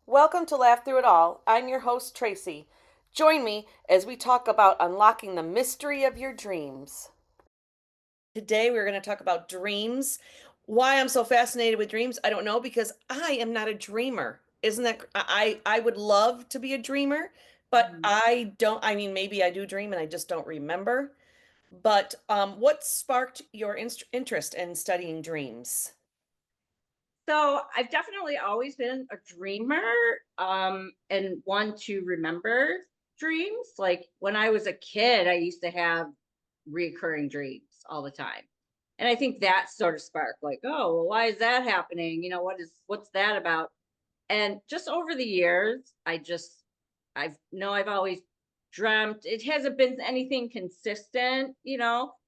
Welcome to Laugh Through It All. I'm your host, Tracy. Join me as we talk about unlocking the mystery of your dreams. Today, we're going to talk about dreams. Why I'm so fascinated with dreams, I don't know, because I am not a dreamer. Isn't that I would love to be a dreamer, but Mhm. I don't. I mean, maybe I do dream and I just don't remember. But what sparked your interest in studying dreams? So I've definitely always been a dreamer, and one to remember dreams. Like when I was a kid, I used to have recurring dreams all the time. And I think that sort of sparked like, oh, well, why is that happening? What's that about? And just over the years, I've always dreamt. It hasn't been anything consistent,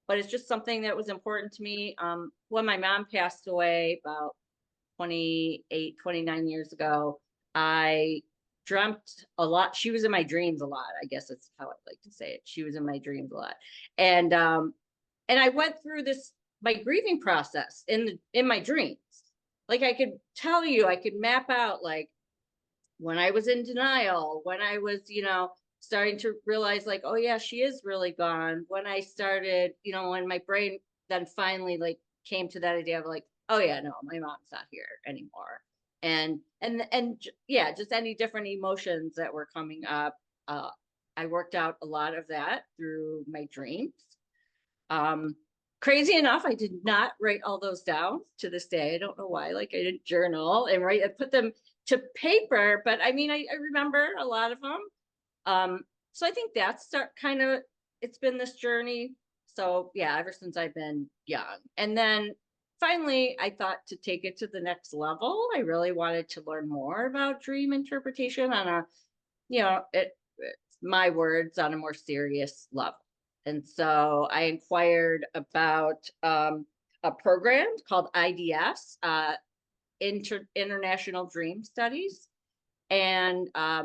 but it's just something that was important to me. When my mom passed away about 28, 29 years ago, I dreamt a lot. She was in my dreams a lot. I guess that's how I like to say it. She was in my dreams a lot. And I went through this my grieving process in my dreams. Like I could tell you, I could map out like when I was in denial, when I was, starting to realize like, oh yeah, she is really gone. When I started, when my brain then finally like came to that idea of like, oh yeah, no, my mom's not here anymore. Yeah, just any different emotions that were coming up. Uh, I worked out a lot of that through my dreams. Um, Crazy enough, I did not write all those down to this day. I don't know why. Like I didn't journal and write. I put them to paper, but I mean, I remember a lot of them. So I think that's kind of it's been this journey. So yeah, ever since I've been young, and then finally, I thought to take it to the next level. I really wanted to learn more about dream interpretation on a, it's my words on a more serious level. And so I inquired about a program called IDS, International Dream Studies, and a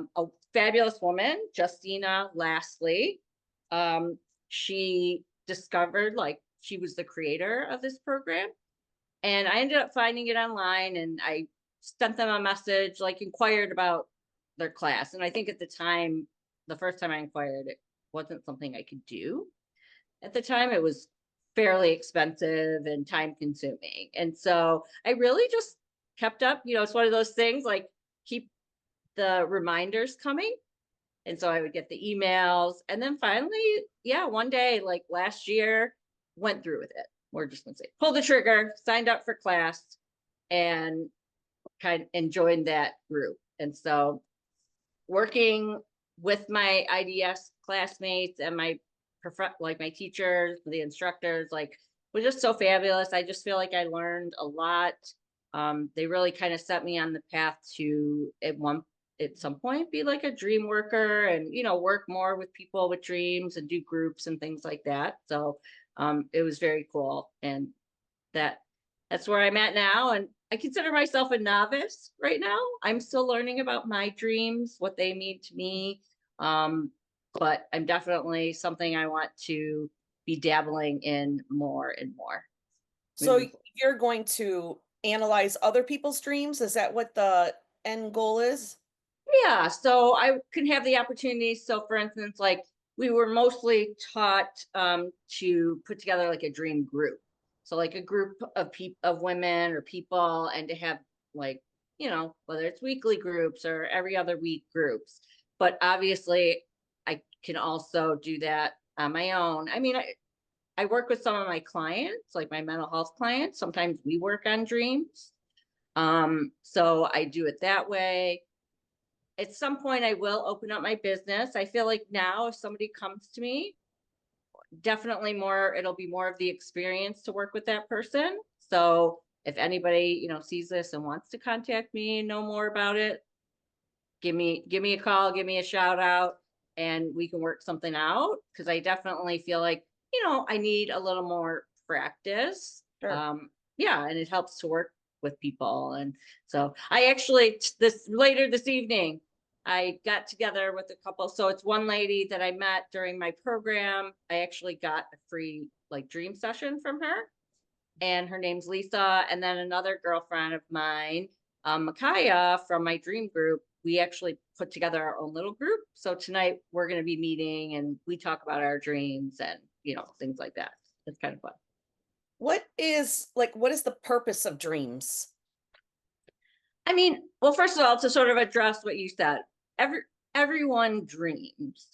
fabulous woman, Justina Lastly. Um, she discovered, like, she was the creator of this program. And I ended up finding it online and I sent them a message, like, inquired about their class. And I think at the time, the first time I inquired, it wasn't something I could do. At the time, it was fairly expensive and time consuming. And so I really just kept up. It's one of those things like keep the reminders coming. And so I would get the emails. And then finally, yeah, one day, like last year, went through with it. We're just gonna say, pull the trigger, signed up for class, and kind of and joined that group. And so working with my IDS classmates and like my teachers, the instructors, like was just so fabulous. I just feel like I learned a lot. They really kind of set me on the path to at some point be like a dream worker and work more with people with dreams and do groups and things like that. So it was very cool, and that that's where I'm at now. And I consider myself a novice right now. I'm still learning about my dreams, what they mean to me. Um, but I'm definitely something I want to be dabbling in more and more So moving forward. you're going to analyze other people's dreams? Is that what the end goal is? Yeah, so I can have the opportunity. So, for instance, like we were mostly taught to put together like a dream group. So, like a group of of women or people, and to have like whether it's weekly groups or every other week groups. But obviously, I can also do that on my own. I mean, I work with some of my clients, like my mental health clients. Sometimes we work on dreams. So I do it that way. At some point I will open up my business. I feel like now if somebody comes to me, definitely more it'll be more of the experience to work with that person. So if anybody, sees this and wants to contact me and know more about it, give me a call, give me a shout out, and we can work something out because I definitely feel like, I need a little more practice. Sure. Yeah, and it helps to work with people. And so I actually this later this evening I got together with a couple. So it's one lady that I met during my program. I actually got a free like dream session from her, and her name's Lisa. And then another girlfriend of mine. Micaiah from my dream group, we actually put together our own little group. So tonight we're going to be meeting and we talk about our dreams and, things like that. It's kind of fun. What is the purpose of dreams? I mean, well, first of all, to sort of address what you said, every everyone dreams.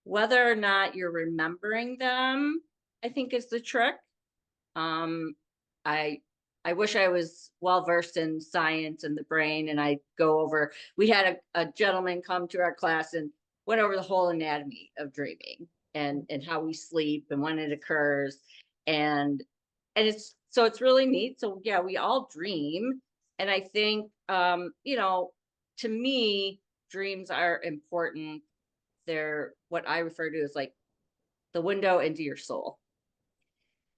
Whether or not you're remembering them, I think is the trick. Um, I I wish I was well versed in science and the brain, and I go over. We had a gentleman come to our class and went over the whole anatomy of dreaming and how we sleep and when it occurs, and it's really neat. So yeah, we all dream, and I think to me, dreams are important. They're what I refer to as like the window into your soul.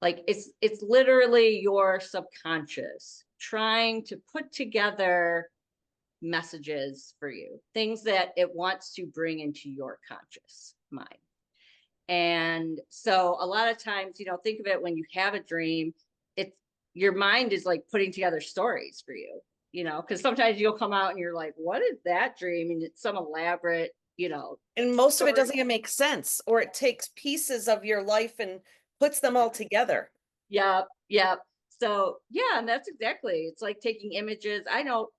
Like it's literally your subconscious trying to put together messages for you, things that it wants to bring into your conscious mind. And so a lot of times, think of it when you have a dream, it's your mind is like putting together stories for you, because sometimes you'll come out and you're like, what is that dream? And it's some elaborate, And most of it story. doesn't even make sense, or it takes pieces of your life and puts them all together. Yep, yep. So yeah, and that's exactly. It's like taking images. I know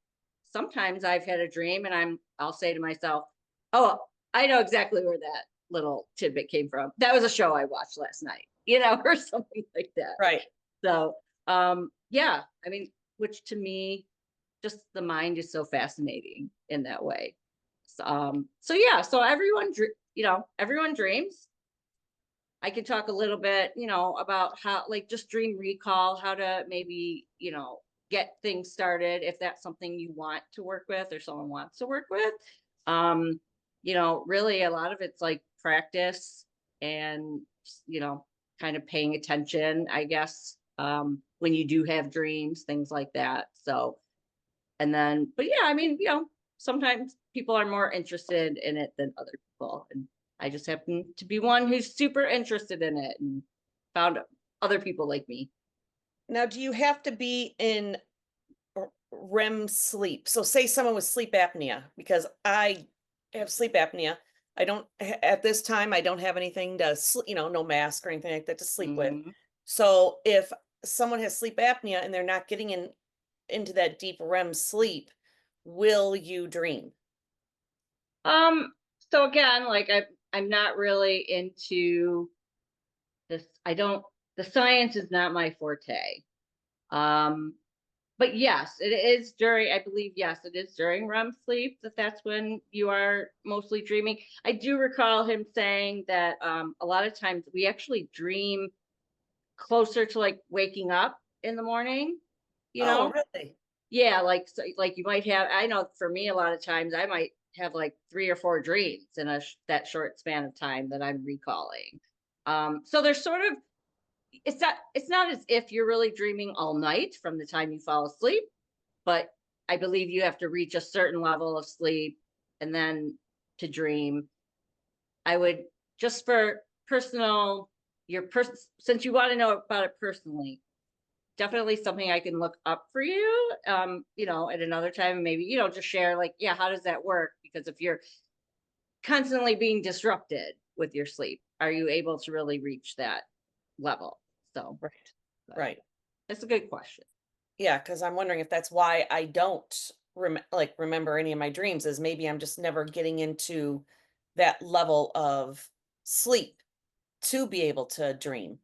sometimes I've had a dream and I'll say to myself, "Oh, I know exactly where that little tidbit came from. That was a show I watched last night." Or something like that. Right. So, yeah, I mean, which to me just the mind is so fascinating in that way. So yeah, so everyone dreams. I could talk a little bit, about how, like, just dream recall, how to maybe, get things started if that's something you want to work with or someone wants to work with. Um, really a lot of it's like practice and, kind of paying attention, I guess, when you do have dreams, things like that. So, and then, but yeah, I mean, sometimes people are more interested in it than other people. And I just happen to be one who's super interested in it and found other people like me. Now, do you have to be in REM sleep? So say someone with sleep apnea, because I have sleep apnea. I don't at this time I don't have anything to sleep, no mask or anything like that to sleep with. Mhm. So if someone has sleep apnea and they're not getting into that deep REM sleep, will you dream? Um, so again, like I'm not really into this. The science is not my forte. Um, but yes, it is during, I believe, yes, it is during REM sleep that's when you are mostly dreaming. I do recall him saying that a lot of times we actually dream closer to like waking up in the morning, you Oh, know? really? Yeah, like so, like you might have, I know for me a lot of times I might have like 3 or 4 dreams in that short span of time that I'm recalling. So there's sort of it's not as if you're really dreaming all night from the time you fall asleep, but I believe you have to reach a certain level of sleep and then to dream. I would just for personal your person since you want to know about it personally, definitely something I can look up for you. At another time, maybe, just share like, yeah, how does that work? Because if you're constantly being disrupted with your sleep, are you able to really reach that level? So, Right. but Right. that's a good question. Yeah, because I'm wondering if that's why I don't remember any of my dreams, is maybe I'm just never getting into that level of sleep to be able to dream.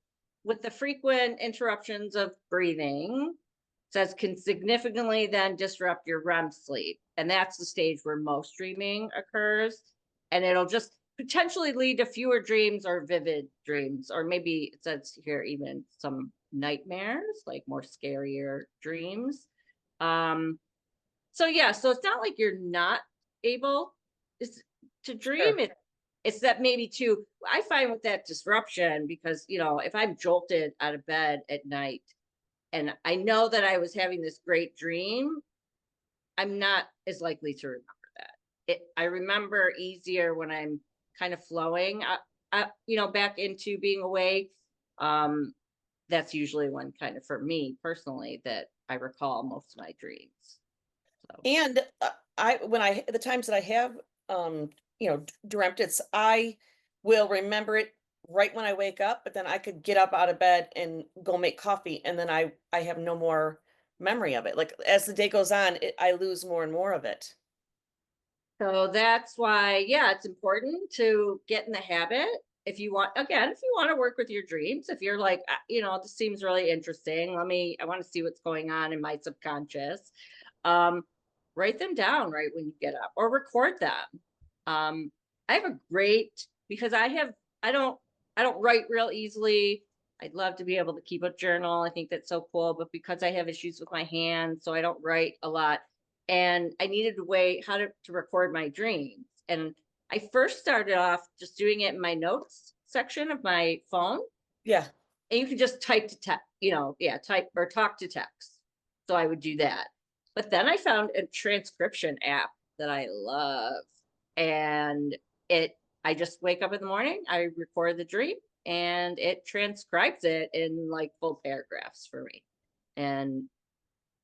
With the frequent interruptions of breathing, says can significantly then disrupt your REM sleep. And that's the stage where most dreaming occurs. And it'll just potentially lead to fewer dreams or vivid dreams, or maybe it says here even some nightmares, like more scarier dreams. Um, so yeah, so it's not like you're not able is to dream. Sure. It's that maybe too. I find with that disruption because if I'm jolted out of bed at night and I know that I was having this great dream, I'm not as likely to remember that. I remember easier when I'm kind of flowing, back into being awake. Um, that's usually when kind of for me personally that I recall most of my dreams. And when I, the times that I have, dreamt it's, I will remember it right when I wake up, but then I could get up out of bed and go make coffee. And then I have no more memory of it. Like as the day goes on, I lose more and more of it. So that's why, yeah, it's important to get in the habit. If you want, again, if you want to work with your dreams, if you're like, this seems really interesting. I want to see what's going on in my subconscious. Um, Write them down right when you get up or record them. I have a great, because I don't, I don't write real easily. I'd love to be able to keep a journal. I think that's so cool, but because I have issues with my hands, so I don't write a lot, and I needed a way how to record my dreams. And I first started off just doing it in my notes section of my phone, Yeah. and you can just type to text, yeah, type or talk to text. So I would do that. But then I found a transcription app that I love. And I just wake up in the morning, I record the dream, and it transcribes it in like full paragraphs for me. And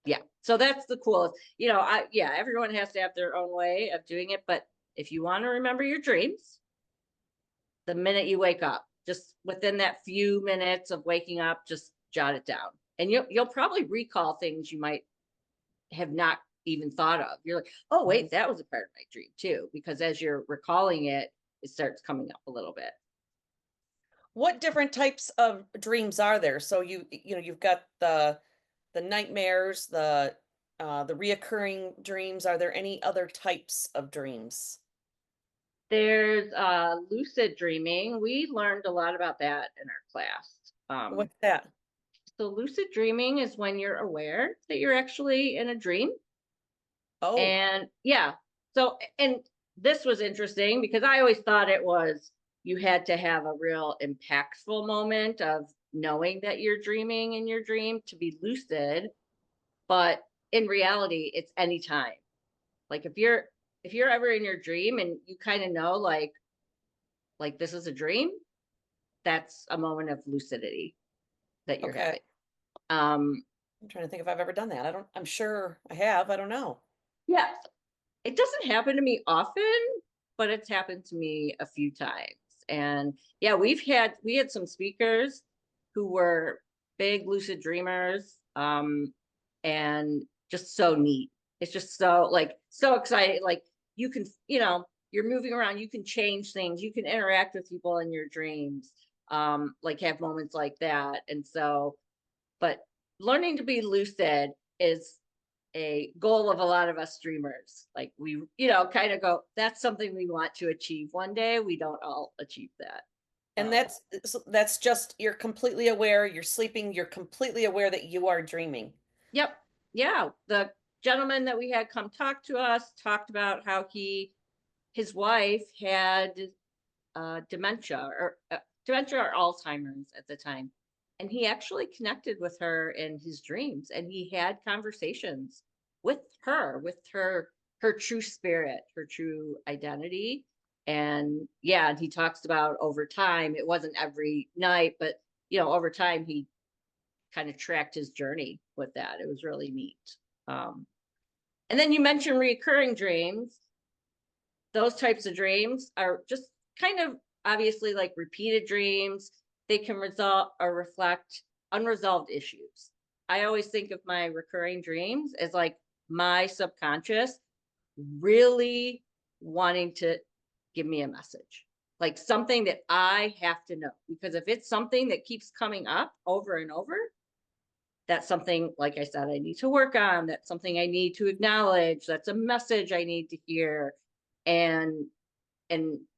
yeah, so that's the coolest. Yeah, everyone has to have their own way of doing it. But if you want to remember your dreams, the minute you wake up, just within that few minutes of waking up, just jot it down. And you'll probably recall things you might have not even thought of. You're like, oh Mhm. wait, that was a part of my dream too. Because as you're recalling it, it starts coming up a little bit. What different types of dreams are there? So you've got the nightmares, the reoccurring dreams. Are there any other types of dreams? There's lucid dreaming. We learned a lot about that in our class. What's that? So lucid dreaming is when you're aware that you're actually in a dream. Oh, And yeah, so and this was interesting because I always thought it was you had to have a real impactful moment of knowing that you're dreaming in your dream to be lucid, but in reality it's anytime. Like if you're ever in your dream and you kind of know like this is a dream, that's a moment of lucidity that you're okay. having. Um I'm trying to think if I've ever done that. I'm sure I have. I don't know. yeah, it doesn't happen to me often, but it's happened to me a few times. And yeah, we had some speakers who were big lucid dreamers, and just so neat. It's just so like so exciting. Like you can, you're moving around, you can change things, you can interact with people in your dreams, like have moments like that. And so, but learning to be lucid is a goal of a lot of us dreamers. Like we, kind of go, that's something we want to achieve one day. We don't all achieve that. And Um, that's just you're completely aware, you're sleeping, you're completely aware that you are dreaming. yep. Yeah. The gentleman that we had come talk to us talked about how his wife had dementia or Alzheimer's at the time. And he actually connected with her in his dreams, and he had conversations with her true spirit, her true identity. And yeah, and he talks about over time, it wasn't every night, but over time he kind of tracked his journey with that. It was really neat. Um, and then you mentioned recurring dreams. Those types of dreams are just kind of obviously like repeated dreams. They can resolve or reflect unresolved issues. I always think of my recurring dreams as like my subconscious really wanting to give me a message, like something that I have to know. Because if it's something that keeps coming up over and over, that's something, like I said, I need to work on. That's something I need to acknowledge. That's a message I need to hear. And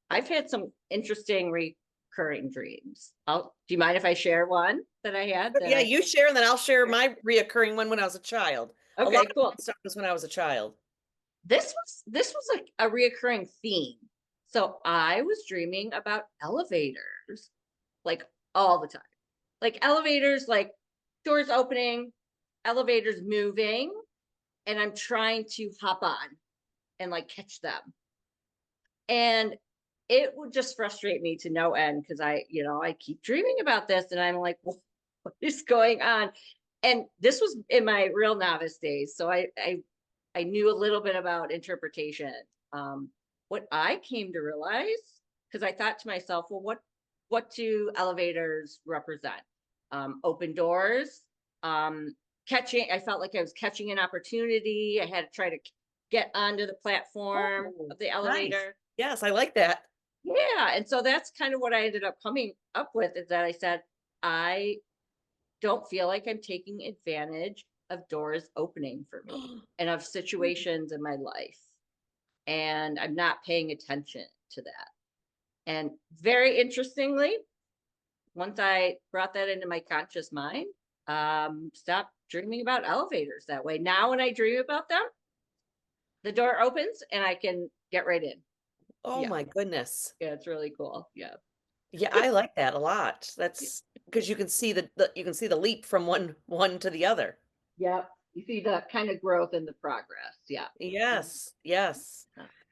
I've had some interesting recurring dreams. Do you mind if I share one that I had that Yeah, I you share, and then I'll share my reoccurring one when I was a child. A lot okay, of cool. my stuff was when I was a child. This was a reoccurring theme. So I was dreaming about elevators like all the time. Like elevators, like doors opening, elevators moving, and I'm trying to hop on and like catch them. And it would just frustrate me to no end because I keep dreaming about this and I'm like, what is going on? And this was in my real novice days. So I I knew a little bit about interpretation. What I came to realize, because I thought to myself, well, what do elevators represent? Open doors, catching. I felt like I was catching an opportunity. I had to try to get onto the platform Oh, of the nice. elevator. Yes, I like that. Yeah, and so that's kind of what I ended up coming up with, is that I said, I don't feel like I'm taking advantage of doors opening for me and of situations in my life. And I'm not paying attention to that. And very interestingly, once I brought that into my conscious mind, stopped dreaming about elevators that way. Now, when I dream about them, the door opens and I can get right in. Oh Yeah. my goodness. Yeah. It's really cool. Yeah. Yeah, I like that a lot. That's because you can see you can see the leap from one to the other. Yep. You see the kind of growth and the progress. Yeah. Mhm. Yes, yes.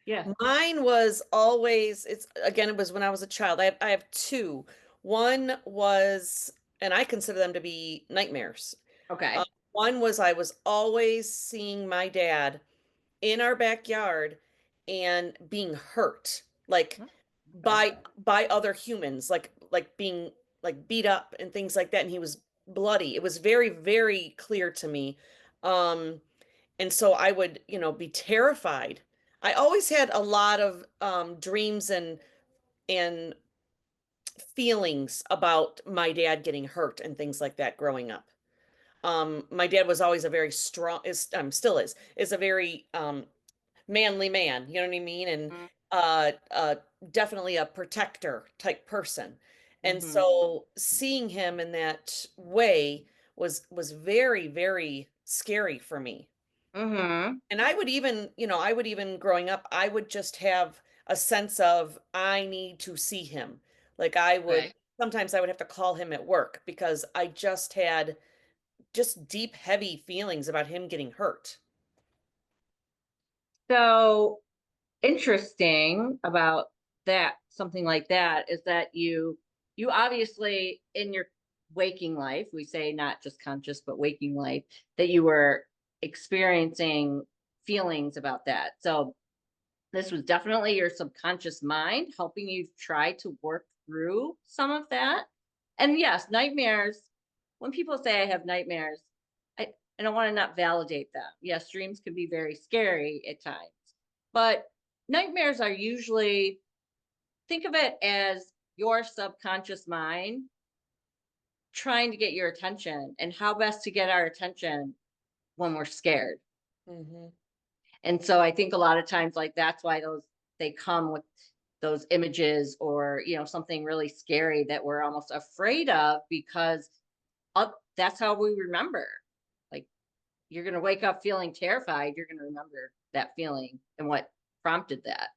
Yeah. Mine was always, it's again, it was when I was a child. I have two. One was, and I consider them to be nightmares. Uh, Okay. One was I was always seeing my dad in our backyard and being hurt, like Okay. by other humans, like being like beat up and things like that, and he was bloody. It was very, very clear to me. Um, and so I would, be terrified. I always had a lot of dreams and feelings about my dad getting hurt and things like that growing up. My dad was always a very strong, still is a very manly man, you know what I mean? And uh, uh, definitely a protector type person. And Mm-hmm. so seeing him in that way was very, very scary for me. Mm-hmm. And I would even growing up, I would just have a sense of I need to see him. Like I would Okay. sometimes I would have to call him at work because I just had just deep, heavy feelings about him getting hurt. So interesting about that, something like that, is that you obviously in your waking life, we say not just conscious but waking life, that you were experiencing feelings about that. So this was definitely your subconscious mind helping you try to work through some of that. And yes, nightmares, when people say I have nightmares, I don't want to not validate them. Yes, dreams can be very scary at times, but nightmares are usually, think of it as your subconscious mind trying to get your attention, and how best to get our attention when we're scared. Hmm. And so I think a lot of times, like, that's why those, they come with those images, or something really scary that we're almost afraid of, because that's how we remember. Like, you're going to wake up feeling terrified, you're going to remember that feeling and what prompted that.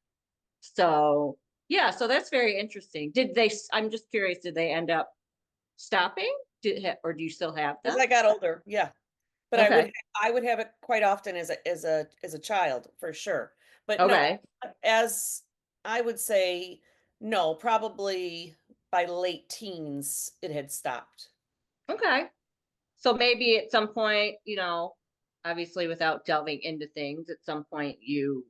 So yeah, so that's very interesting. I'm just curious, did they end up stopping? Or do you still have As them? I got older, yeah. But Okay. I would have it quite often as a child for sure. But no, Okay. as I would say, no, probably by late teens it had stopped. Okay. So maybe at some point, obviously without delving into things, at some point you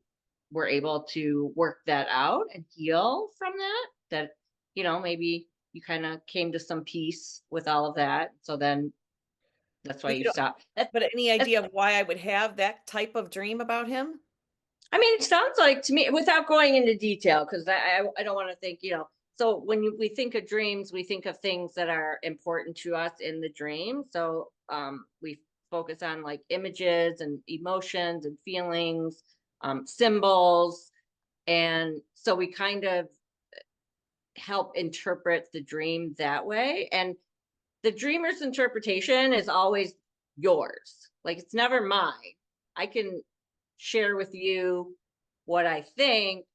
were able to work that out and heal from that. Maybe you kind of came to some peace with all of that. So then that's why But you stopped. but any That's idea of why I would have that type of dream about him? I mean, it sounds like to me, without going into detail, because I don't want to think, So when we think of dreams, we think of things that are important to us in the dream. So we focus on like images and emotions and feelings, symbols, and so we kind of help interpret the dream that way. And the dreamer's interpretation is always yours. Like, it's never mine. I can share with you what I think,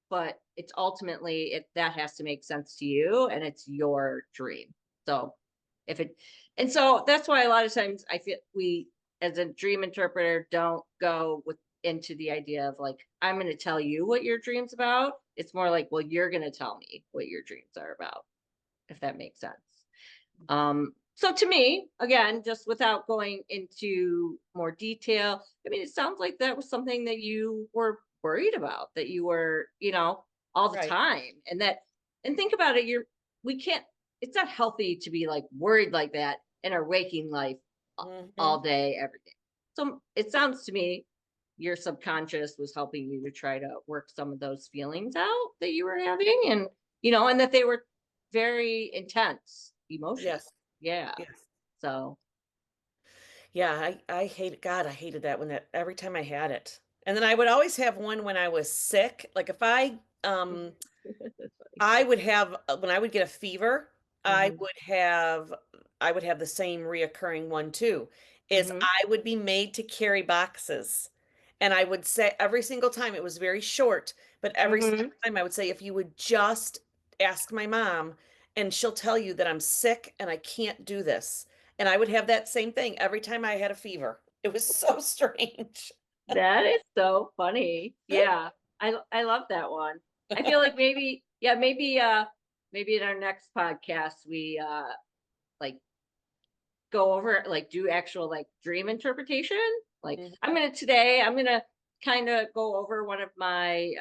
but it's ultimately that has to make sense to you, and it's your dream. So if it and so that's why a lot of times I feel we, as a dream interpreter, don't go with into the idea of like, I'm going to tell you what your dream's about. It's more like, well, you're going to tell me what your dreams are about, if that makes sense. So to me, again, just without going into more detail, I mean, it sounds like that was something that you were worried about, that you were, all the Right. time. And think about it, we can't, it's not healthy to be like worried like that in our waking life Hmm. all day, every day. So it sounds to me your subconscious was helping you to try to work some of those feelings out that you were having, and that they were very intense emotions. Yes. Yeah. Yes. So, Yeah, I hated God, I hated that when that every time I had it. And then I would always have one when I was sick. Like if that's funny. I would have when I would get a fever, I Mhm. would have I would have the same reoccurring one too, is Mhm. I would be made to carry boxes. And I would say every single time it was very short, but every single Mhm. time I would say, if you would just ask my mom, and she'll tell you that I'm sick and I can't do this. And I would have that same thing every time I had a fever. It was so strange. That is so funny. Yeah. I love that one. I feel like maybe, yeah, maybe in our next podcast we like go over, like, do actual, like, dream interpretation. Like, Mhm. I'm gonna kind of go over one of my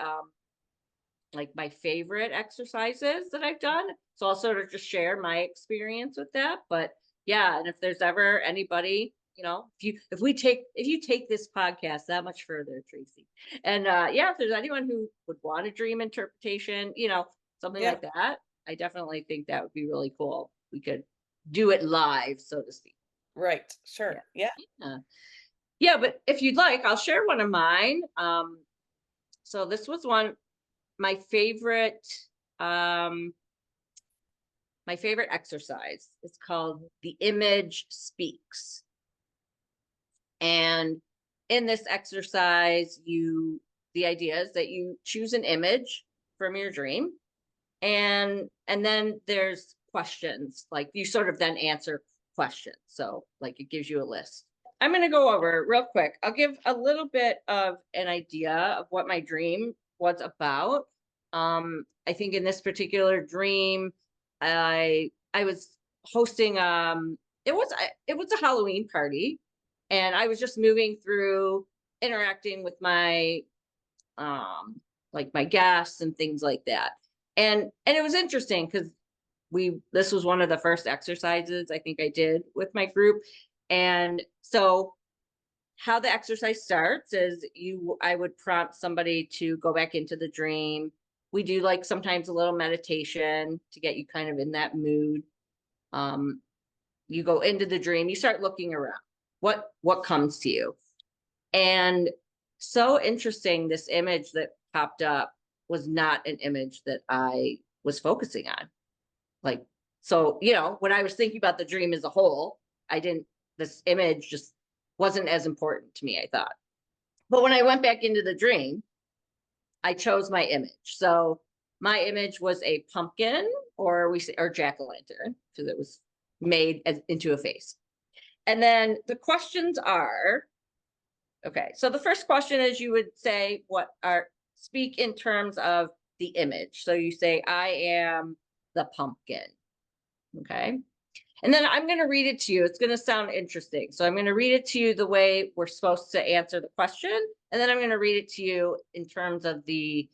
like my favorite exercises that I've done. So I'll sort of just share my experience with that. But yeah, and if there's ever anybody, if you take this podcast that much further, Tracy, and yeah, if there's anyone who would want a dream interpretation, something Yeah, like that, I definitely think that would be really cool. We could do it live, so to speak. right. Yeah. Sure. Yeah. Yeah. Yeah, but if you'd like, I'll share one of mine. So this was one my favorite um my favorite exercise. It's called the image speaks. And in this exercise, the idea is that you choose an image from your dream, and then there's questions, like you sort of then answer questions. So like it gives you a list. I'm going to go over it real quick. I'll give a little bit of an idea of what my dream was about. I think in this particular dream, I was hosting it was a Halloween party, and I was just moving through, interacting with my like my guests and things like that. And it was interesting because we this was one of the first exercises I think I did with my group. And so how the exercise starts is I would prompt somebody to go back into the dream. We do like sometimes a little meditation to get you kind of in that mood. um you go into the dream, you start looking around, what comes to you. And so interesting, this image that popped up was not an image that I was focusing on. Like, so, when I was thinking about the dream as a whole, I didn't, this image just wasn't as important to me, I thought. But when I went back into the dream, I chose my image. So my image was a pumpkin, or or jack-o'-lantern, because it was made into a face. And then the questions are, okay, so the first question is, you would say speak in terms of the image. So you say, I am the pumpkin. Okay. And then I'm going to read it to you. It's going to sound interesting. So I'm going to read it to you the way we're supposed to answer the question. And then I'm going to read it to you in terms of the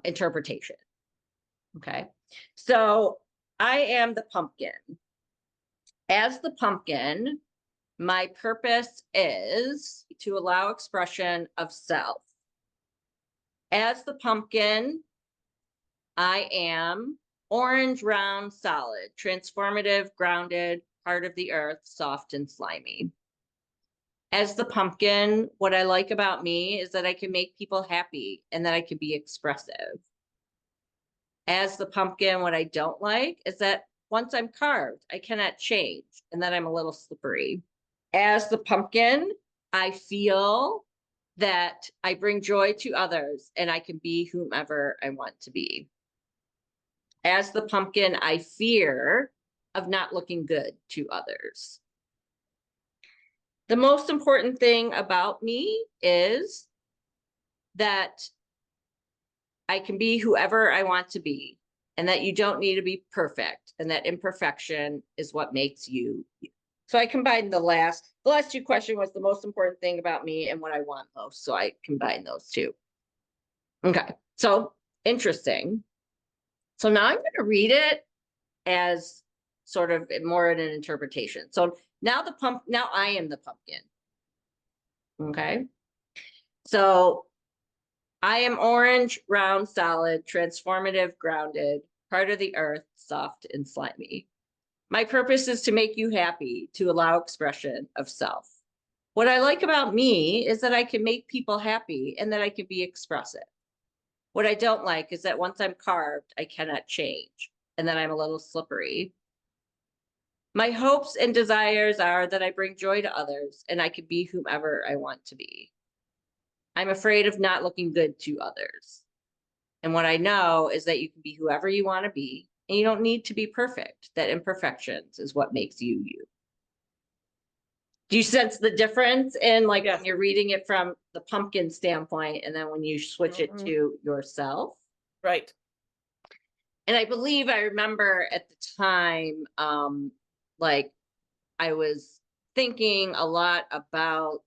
interpretation. Okay. So I am the pumpkin. As the pumpkin, my purpose is to allow expression of self. As the pumpkin, I am orange, round, solid, transformative, grounded, part of the earth, soft and slimy. As the pumpkin, what I like about me is that I can make people happy and that I can be expressive. As the pumpkin, what I don't like is that once I'm carved, I cannot change and that I'm a little slippery. As the pumpkin, I feel that I bring joy to others and I can be whomever I want to be. As the pumpkin, I fear of not looking good to others. The most important thing about me is that I can be whoever I want to be. and that you don't need to be perfect, and that imperfection is what makes you you. So I combined the last two question was the most important thing about me and what I want most. So I combined those two. Okay. So interesting. So now I'm going to read it as sort of more in an interpretation. So now I am the pumpkin. Okay. So I am orange, round, solid, transformative, grounded, part of the earth, soft and slimy. My purpose is to make you happy, to allow expression of self. What I like about me is that I can make people happy and that I can be expressive. What I don't like is that once I'm carved, I cannot change, and then I'm a little slippery. My hopes and desires are that I bring joy to others and I can be whomever I want to be. I'm afraid of not looking good to others. And what I know is that you can be whoever you want to be, and you don't need to be perfect. That imperfections is what makes you you. Do you sense the difference in like Yes. when you're reading it from the pumpkin standpoint and then when you switch it Mhm. to yourself? Right. And I believe I remember at the time, like I was thinking a lot about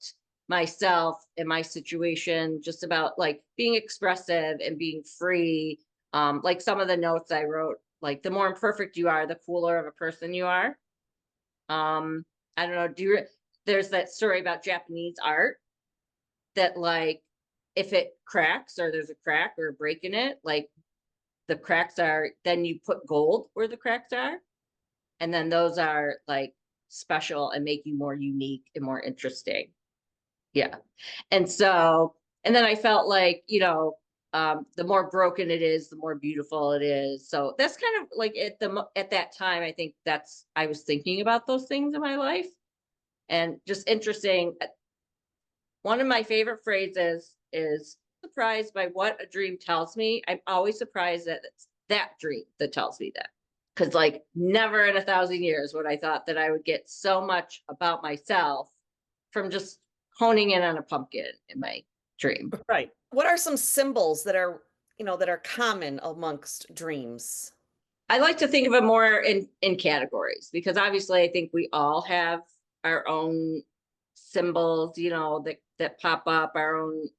myself and my situation, just about like being expressive and being free. Like some of the notes I wrote, like the more imperfect you are, the cooler of a person you are. Um, I don't know. There's that story about Japanese art that like if it cracks or there's a crack or a break in it, like the cracks are, then you put gold where the cracks are, and then those are like special and make you more unique and more interesting. Yeah. And so, and then I felt like, the more broken it is, the more beautiful it is. So that's kind of like at that time, I think I was thinking about those things in my life, and just interesting. One of my favorite phrases is surprised by what a dream tells me. I'm always surprised that it's that dream that tells me that. Because, like, never in 1,000 years would I thought that I would get so much about myself from just honing in on a pumpkin in my dream. Right. What are some symbols that are common amongst dreams? I like to think of it more in categories, because obviously I think we all have our own symbols, that pop up, our own,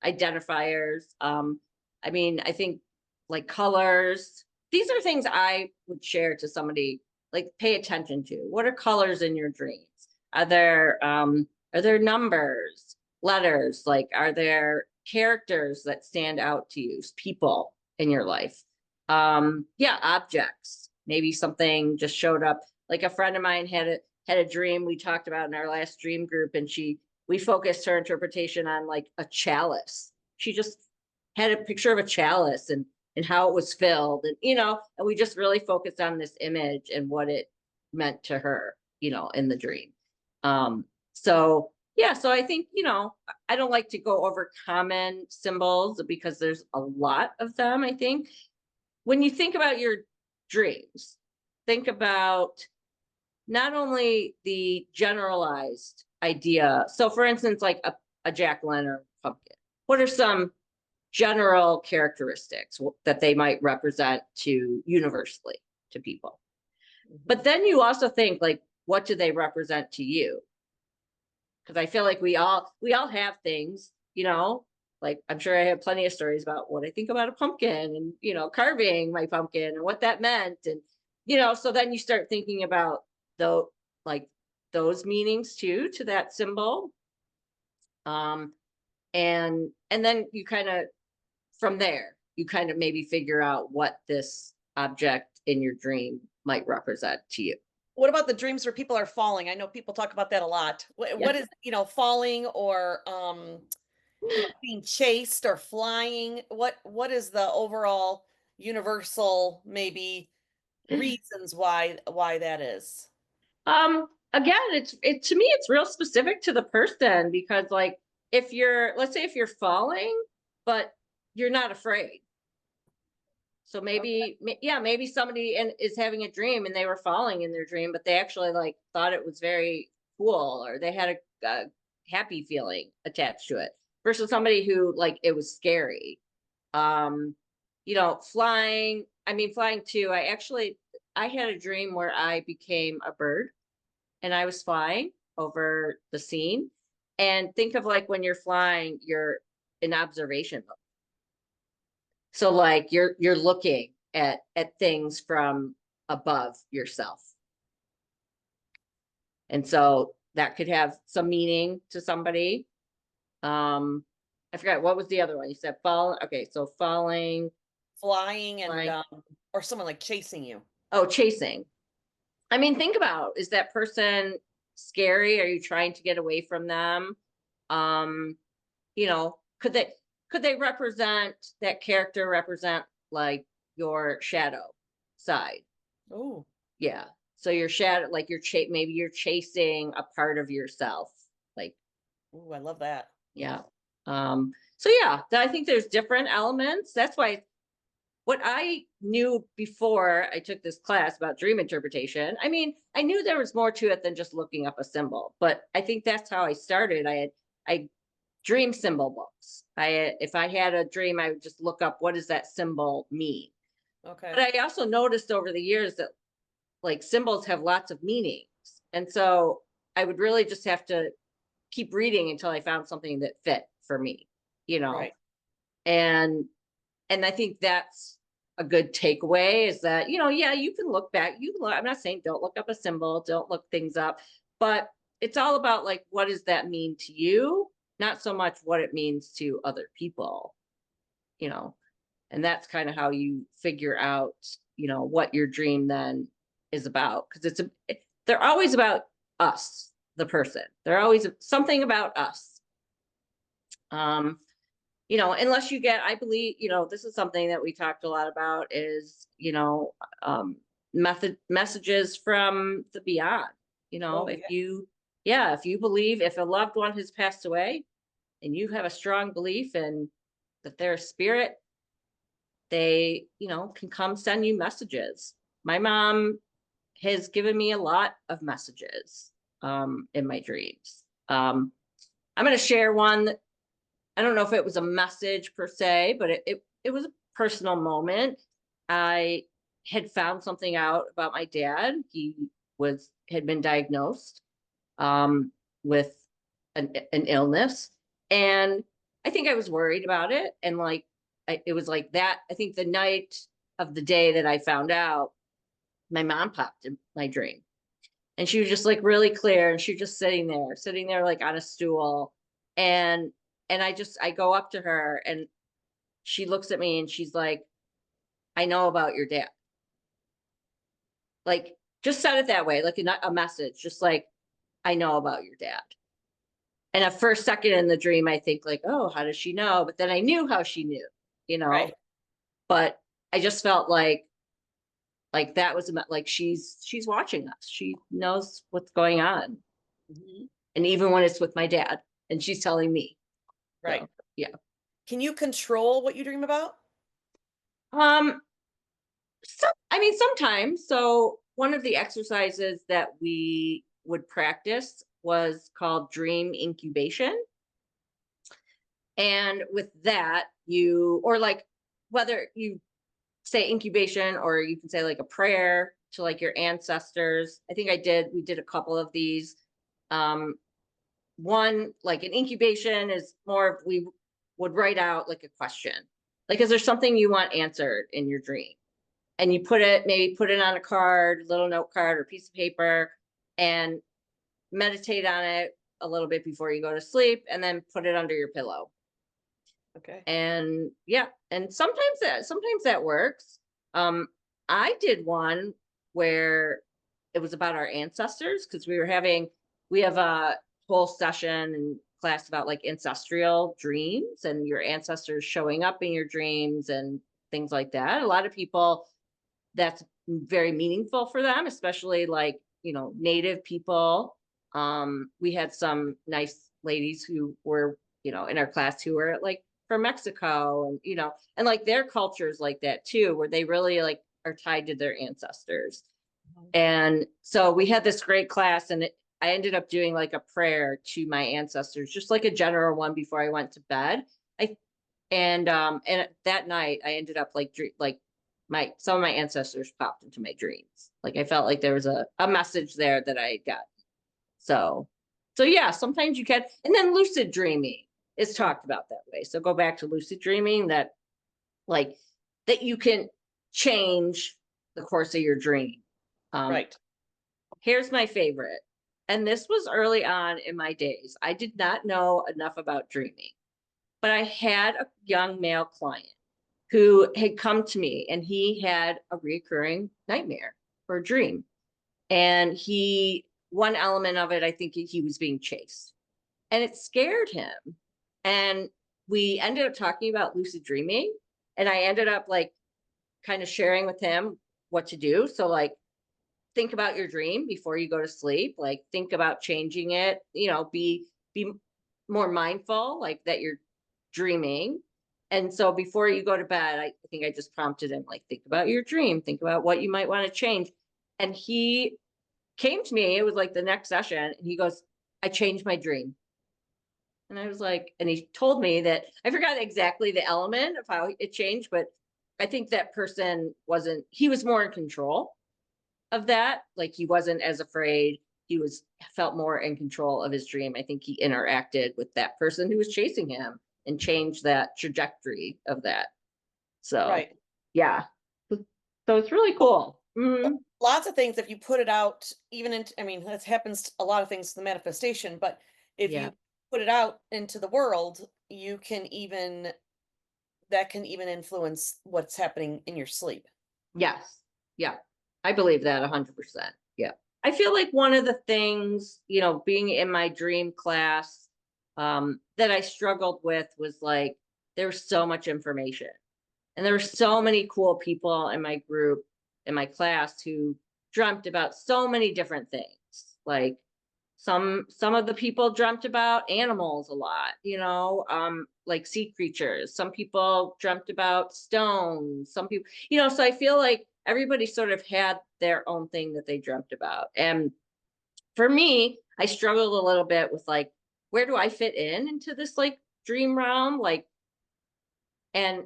identifiers. I mean, I think like colors, these are things I would share to somebody, like pay attention to. What are colors in your dreams? Are there numbers, letters? Like, are there characters that stand out to you, people in your life? Yeah, objects. Maybe something just showed up. Like a friend of mine had a dream we talked about in our last dream group, and we focused her interpretation on like a chalice. She just had a picture of a chalice and how it was filled, and we just really focused on this image and what it meant to her, in the dream. So yeah, so I think, I don't like to go over common symbols because there's a lot of them, I think. When you think about your dreams, think about not only the generalized idea. So, for instance, like a jack-o'-lantern pumpkin, what are some general characteristics that they might represent to universally to people? Mhm. But then you also think, like, what do they represent to you? Because I feel like we all have things, like I'm sure I have plenty of stories about what I think about a pumpkin, and carving my pumpkin and what that meant, and so then you start thinking about the like those meanings too, to that symbol. Um and and then you kind of, from there, you kind of maybe figure out what this object in your dream might represent to you. What about the dreams where people are falling? I know people talk about that a lot. Yeah. What is, falling or being chased or flying? What is the overall universal maybe reasons why that is? Again, it to me, it's real specific to the person, because like if you're, let's say if you're falling, but you're not afraid. So Okay. yeah, maybe somebody is having a dream and they were falling in their dream, but they actually like thought it was very cool, or they had a happy feeling attached to it, versus somebody who like it was scary. Flying. I mean, flying too. I had a dream where I became a bird and I was flying over the scene. And think of like when you're flying, you're in observation mode. So like you're looking at things from above yourself. And so that could have some meaning to somebody. I forgot what was the other one. You said fall. Okay, so falling, Flying and flying. or someone like chasing you. Oh, chasing. I mean, think about, is that person scary? Are you trying to get away from them? Um, you know, could they represent, that character represent like your shadow side? Oh, Yeah. So your shadow, like maybe you're chasing a part of yourself. Like, ooh, I love that. yeah. So yeah, I think there's different elements. That's why what I knew before I took this class about dream interpretation, I mean, I knew there was more to it than just looking up a symbol, but I think that's how I started. I dream symbol books. If I had a dream, I would just look up, what does that symbol mean? But Okay. I also noticed over the years that like symbols have lots of meanings. And so I would really just have to keep reading until I found something that fit for me, you know. Right. And I think that's a good takeaway, is that, yeah, you can look back. I'm not saying don't look up a symbol, don't look things up, but it's all about like, what does that mean to you? Not so much what it means to other people, you know, and that's kind of how you figure out, what your dream then is about. Cause they're always about us, the person. They're always something about us. Um, unless you get, I believe, this is something that we talked a lot about, is, messages from the beyond. Oh, If yeah. if you believe, if a loved one has passed away and you have a strong belief in that they're a spirit, they, can come send you messages. My mom has given me a lot of messages in my dreams. I'm going to share one. I don't know if it was a message per se, but it was a personal moment. I had found something out about my dad. He had been diagnosed with an illness, and I think I was worried about it. And like, it was like that. I think the night of the day that I found out, my mom popped in my dream, and she was just like really clear, and she was just sitting there like on a stool, and I go up to her, and she looks at me and she's like, I know about your dad. Like, just said it that way, like a message, just like, I know about your dad. And at first second in the dream, I think like, oh, how does she know? But then I knew how she knew, you know, Right. but I just felt like that was like, she's watching us. She knows what's going on. Mhm. And even when it's with my dad, and she's telling me. Right. So yeah. Can you control what you dream about? Um, I mean, sometimes. So one of the exercises that we would practice was called dream incubation. And with that, or like, whether you say incubation or you can say like a prayer to like your ancestors. I think we did a couple of these. Um, One, like an incubation, is more of, we would write out like a question. Like, is there something you want answered in your dream? And you maybe put it on a card, little note card or piece of paper, and meditate on it a little bit before you go to sleep, and then put it under your pillow. Okay. And yeah, and sometimes that works. um I did one where it was about our ancestors, because we have a whole session and class about like ancestral dreams and your ancestors showing up in your dreams and things like that. A lot of people, that's very meaningful for them, especially like, native people. We had some nice ladies who were, in our class, who were like from Mexico, and and like their cultures like that too, where they really like are tied to their ancestors. Mhm. And so we had this great class, and I ended up doing like a prayer to my ancestors, just like a general one before I went to bed. I And that night I ended up like some of my ancestors popped into my dreams. Like I felt like there was a message there that I got. So yeah, sometimes you can, and then lucid dreaming is talked about that way. So go back to lucid dreaming, that like that you can change the course of your dream. Right. Here's my favorite. And this was early on in my days. I did not know enough about dreaming, but I had a young male client who had come to me and he had a recurring nightmare or dream. And one element of it, I think he was being chased and it scared him. And we ended up talking about lucid dreaming. And I ended up like kind of sharing with him what to do. So, like, think about your dream before you go to sleep, like think about changing it, be more mindful, like that you're dreaming. And so before you go to bed, I think I just prompted him, like, think about your dream, think about what you might want to change. And he came to me, it was like the next session, and he goes, I changed my dream. And I was like, and he told me that I forgot exactly the element of how it changed, but I think that person he was more in control of that. Like he wasn't as afraid. He felt more in control of his dream. I think he interacted with that person who was chasing him and changed that trajectory of that. So Right. yeah. So it's really Well, cool. Mhm. lots of things, if you put it out, even into, I mean, this happens to a lot of things to the manifestation, but if Yeah. you put it out into the world, that can even influence what's happening in your sleep. Yes. Yeah. I believe that 100%. Yeah. I feel like one of the things, being in my dream class, that I struggled with was like, there was so much information. And there were so many cool people in my group, in my class, who dreamt about so many different things. Like some of the people dreamt about animals a lot, like sea creatures. Some people dreamt about stones. Some people, so I feel like everybody sort of had their own thing that they dreamt about. And for me, I struggled a little bit with like, where do I fit into this like dream realm? Like, and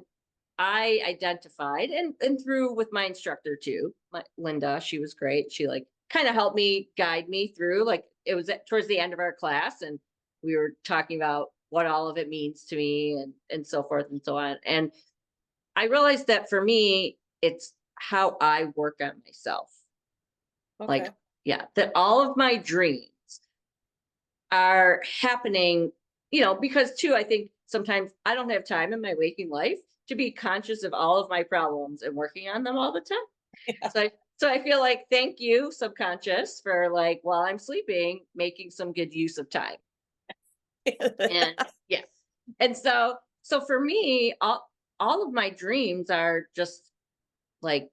I identified and through with my instructor too, Linda, she was great. She like kind of helped me guide me through. Like it was towards the end of our class, and we were talking about what all of it means to me and so forth and so on. And I realized that for me, it's how I work on myself. Like, Okay. yeah, that all of my dreams are happening, because too, I think sometimes I don't have time in my waking life to be conscious of all of my problems and working on them all the time. Yeah. So I feel like thank you, subconscious, for like while I'm sleeping, making some good use of time. And yes. And so for me, all of my dreams are just like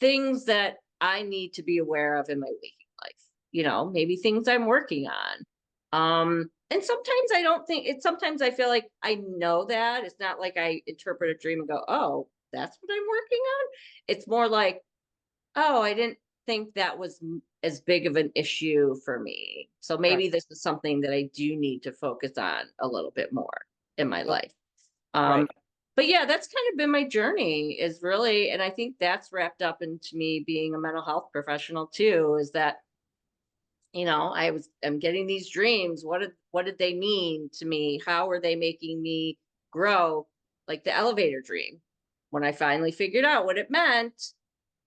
things that I need to be aware of in my waking life. Maybe things I'm working on. And sometimes I don't think it, sometimes I feel like I know that. It's not like I interpret a dream and go, oh, that's what I'm working on. It's more like, oh, I didn't think that was as big of an issue for me. So Right. maybe this is something that I do need to focus on a little bit more in my Okay. life. Um, Right. but yeah, that's kind of been my journey, is really, and I think that's wrapped up into me being a mental health professional too, is that, I'm getting these dreams. What did they mean to me? How are they making me grow? Like the elevator dream. When I finally figured out what it meant,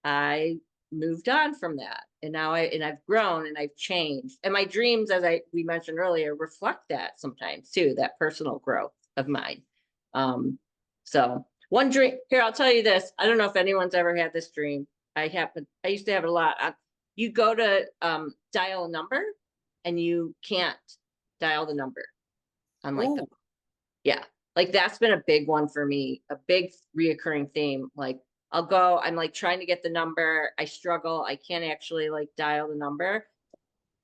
I moved on from that. And now I've grown and I've changed. And my dreams, as we mentioned earlier, reflect that sometimes too, that personal growth of mine. So one dream here, I'll tell you this. I don't know if anyone's ever had this dream. I used to have it a lot. You go to dial a number and you can't dial the number on like the, Ooh. yeah, like that's been a big one for me, a big reoccurring theme. Like I'm like trying to get the number. I struggle. I can't actually like dial the number.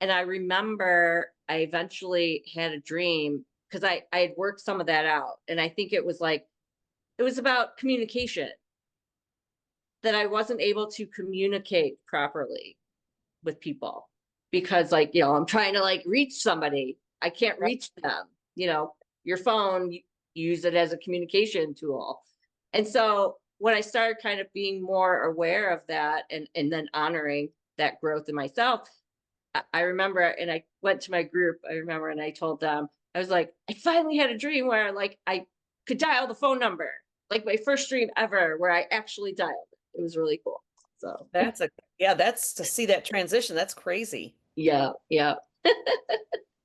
And I remember I eventually had a dream because I had worked some of that out. And I think it was about communication, that I wasn't able to communicate properly with people because like, I'm trying to like reach somebody. I can't Right. reach them. Your phone, you use it as a communication tool. And so when I started kind of being more aware of that and then honoring that growth in myself, I remember, and I went to my group, I remember, and I told them, I was like, I finally had a dream where like I could dial the phone number, like my first dream ever where I actually dialed it. It was really cool. So That's a yeah, that's to see that transition. That's crazy. yeah, yeah.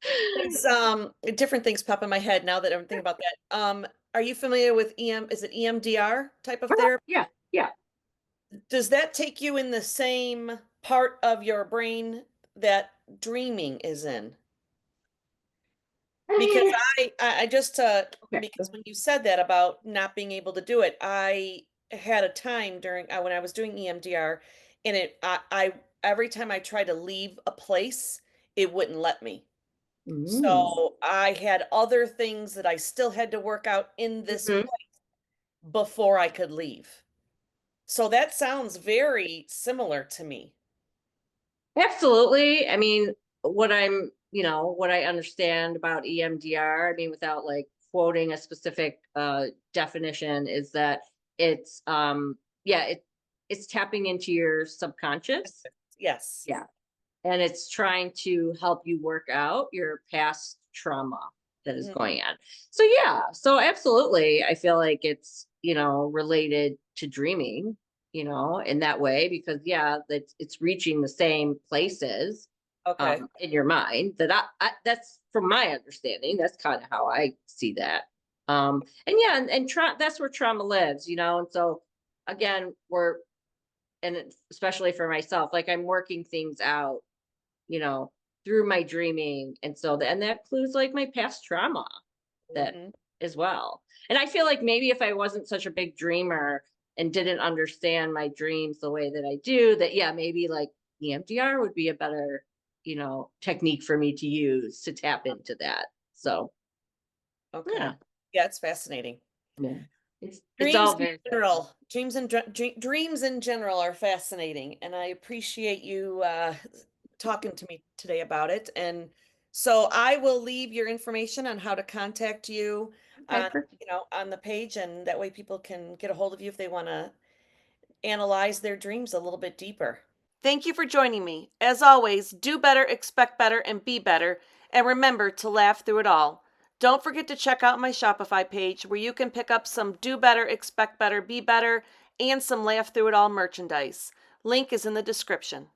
It's different things pop in my head now that I'm thinking about that. Are you familiar with is it EMDR type of therapy? Yeah, yeah. Does that take you in the same part of your brain that dreaming is in? Because I just Okay. because when you said that about not being able to do it, I had a time during when I was doing EMDR, and I every time I tried to leave a place, it wouldn't let me. Mm. So I had other things that I still had to work out in this Mhm. before I could leave. So that sounds very similar to me. Absolutely. I mean, what I understand about EMDR, I mean, without like quoting a specific definition, is that it's yeah, it's tapping into your subconscious. Yes. Yeah. And it's trying to help you work out your past trauma that is Mhm. going on. So yeah, so absolutely, I feel like it's, related to dreaming, in that way, because yeah, it's reaching the same places Okay. in your mind that that's from my understanding, that's kind of how I see that. And yeah, that's where trauma lives, and so again, especially for myself, like I'm working things out, you know, through my dreaming. And so and that includes like my past trauma that Mhm. as well. And I feel like maybe if I wasn't such a big dreamer and didn't understand my dreams the way that I do, that yeah, maybe like EMDR would be a better, technique for me to use to tap into that. So Okay. yeah, Yeah, it's fascinating. yeah. It's Dreams all in very general, dreams in general are fascinating, and I appreciate you talking to me today about it. And so I will leave your information on how to contact you okay. on, on the page, and that way people can get a hold of you if they want to analyze their dreams a little bit deeper. Thank you for joining me. As always, do better, expect better, and be better. And remember to laugh through it all. Don't forget to check out my Shopify page where you can pick up some do better, expect better, be better, and some laugh through it all merchandise. Link is in the description.